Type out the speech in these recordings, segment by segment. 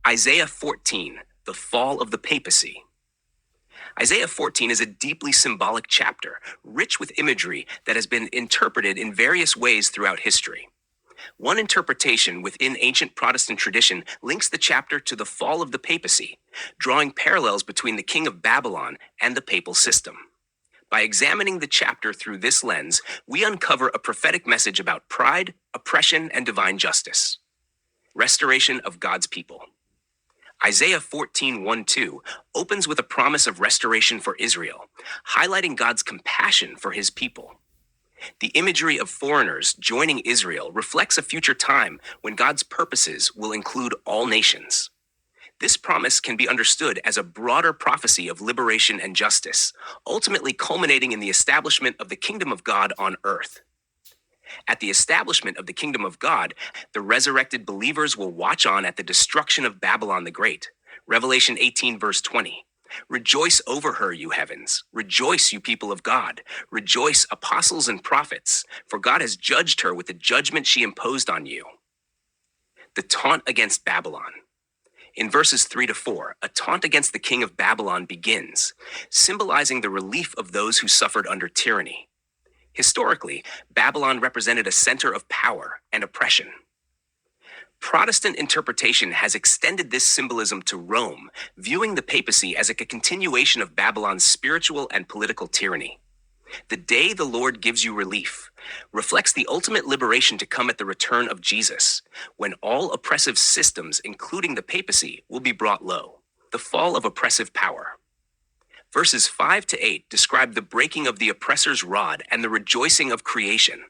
Isaiah 14, the fall of the papacy. Isaiah 14 is a deeply symbolic chapter, rich with imagery that has been interpreted in various ways throughout history. One interpretation within ancient Protestant tradition links the chapter to the fall of the papacy, drawing parallels between the king of Babylon and the papal system. By examining the chapter through this lens, we uncover a prophetic message about pride, oppression, and divine justice. Restoration of God's people. Isaiah 14:1-2 opens with a promise of restoration for Israel, highlighting God's compassion for his people. The imagery of foreigners joining Israel reflects a future time when God's purposes will include all nations. This promise can be understood as a broader prophecy of liberation and justice, ultimately culminating in the establishment of the kingdom of God on earth. At the establishment of the kingdom of God, the resurrected believers will watch on at the destruction of Babylon the Great. Revelation 18, verse 20. Rejoice over her, you heavens. Rejoice, you people of God. Rejoice, apostles and prophets, for God has judged her with the judgment she imposed on you. The taunt against Babylon. In verses 3-4, a taunt against the king of Babylon begins, symbolizing the relief of those who suffered under tyranny. Historically, Babylon represented a center of power and oppression. Protestant interpretation has extended this symbolism to Rome, viewing the papacy as a continuation of Babylon's spiritual and political tyranny. The day the Lord gives you relief reflects the ultimate liberation to come at the return of Jesus, when all oppressive systems, including the papacy, will be brought low. The fall of oppressive power. Verses 5-8 describe the breaking of the oppressor's rod and the rejoicing of creation.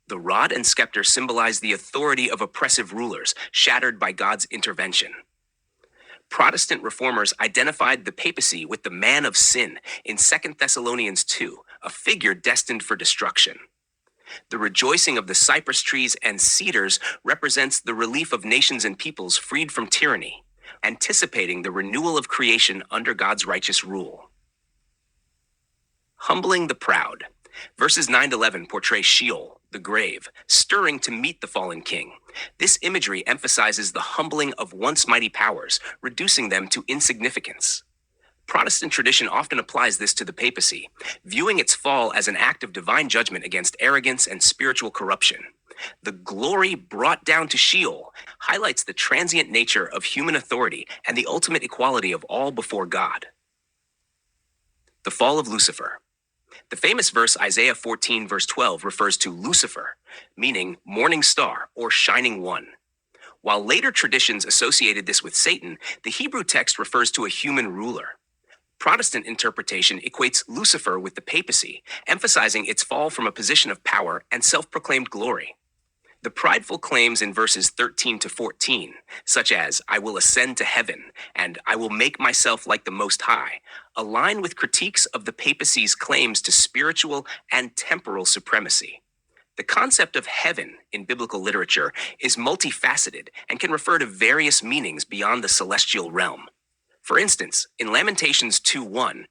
The rod and scepter symbolize the authority of oppressive rulers, shattered by God's intervention. Protestant reformers identified the papacy with the man of sin in 2 Thessalonians 2, a figure destined for destruction. The rejoicing of the cypress trees and cedars represents the relief of nations and peoples freed from tyranny, anticipating the renewal of creation under God's righteous rule. Humbling the proud. Verses 9-11 portray Sheol, the grave, stirring to meet the fallen king. This imagery emphasizes the humbling of once mighty powers, reducing them to insignificance. Protestant tradition often applies this to the papacy, viewing its fall as an act of divine judgment against arrogance and spiritual corruption. The glory brought down to Sheol highlights the transient nature of human authority and the ultimate equality of all before God. The fall of Lucifer. The famous verse Isaiah 14, verse 12 refers to Lucifer, meaning morning star or shining one. While later traditions associated this with Satan, the Hebrew text refers to a human ruler. Protestant interpretation equates Lucifer with the papacy, emphasizing its fall from a position of power and self-proclaimed glory. The prideful claims in verses 13-14, such as, I will ascend to heaven, and I will make myself like the Most High, align with critiques of the papacy's claims to spiritual and temporal supremacy. The concept of heaven in biblical literature is multifaceted and can refer to various meanings beyond the celestial realm. For instance, in Lamentations 2:1,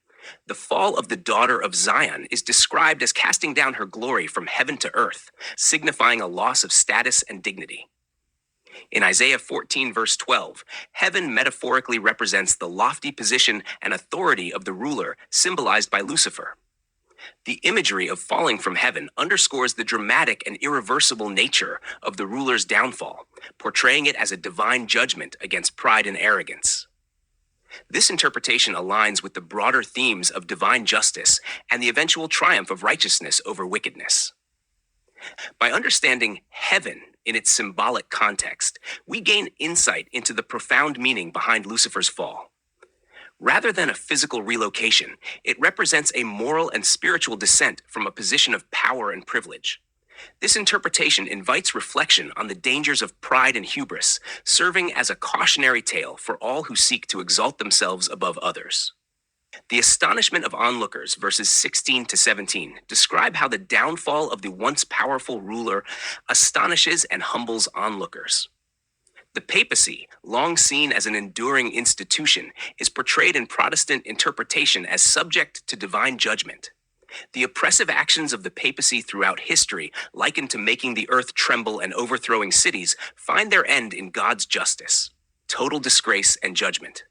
the fall of the daughter of Zion is described as casting down her glory from heaven to earth, signifying a loss of status and dignity. In Isaiah 14, verse 12, heaven metaphorically represents the lofty position and authority of the ruler, symbolized by Lucifer. The imagery of falling from heaven underscores the dramatic and irreversible nature of the ruler's downfall, portraying it as a divine judgment against pride and arrogance. This interpretation aligns with the broader themes of divine justice and the eventual triumph of righteousness over wickedness. By understanding heaven in its symbolic context, we gain insight into the profound meaning behind Lucifer's fall. Rather than a physical relocation, it represents a moral and spiritual descent from a position of power and privilege. This interpretation invites reflection on the dangers of pride and hubris, serving as a cautionary tale for all who seek to exalt themselves above others. The astonishment of onlookers, verses 16-17, describe how the downfall of the once powerful ruler astonishes and humbles onlookers. The papacy, long seen as an enduring institution, is portrayed in Protestant interpretation as subject to divine judgment. The oppressive actions of the papacy throughout history, likened to making the earth tremble and overthrowing cities, find their end in God's justice. total disgrace and judgment.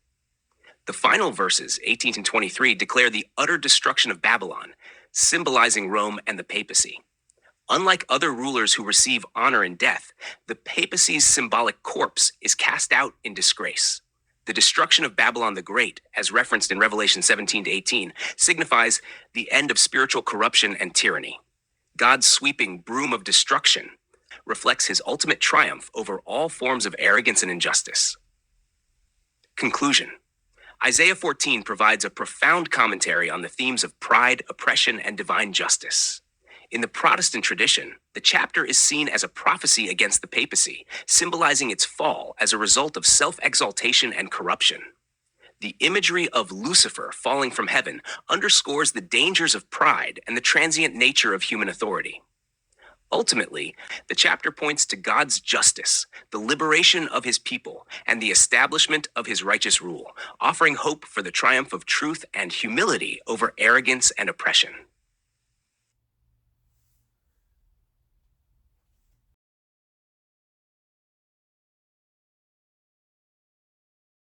The final verses, 18 and 23, declare the utter destruction of Babylon, symbolizing Rome and the papacy. Unlike other rulers who receive honor in death, the papacy's symbolic corpse is cast out in disgrace. The destruction of Babylon the Great, as referenced in Revelation 17 to 18, signifies the end of spiritual corruption and tyranny. God's sweeping broom of destruction reflects his ultimate triumph over all forms of arrogance and injustice. Conclusion. Isaiah 14 provides a profound commentary on the themes of pride, oppression, and divine justice. In the Protestant tradition, the chapter is seen as a prophecy against the papacy, symbolizing its fall as a result of self-exaltation and corruption. The imagery of Lucifer falling from heaven underscores the dangers of pride and the transient nature of human authority. Ultimately, the chapter points to God's justice, the liberation of his people, and the establishment of his righteous rule, offering hope for the triumph of truth and humility over arrogance and oppression.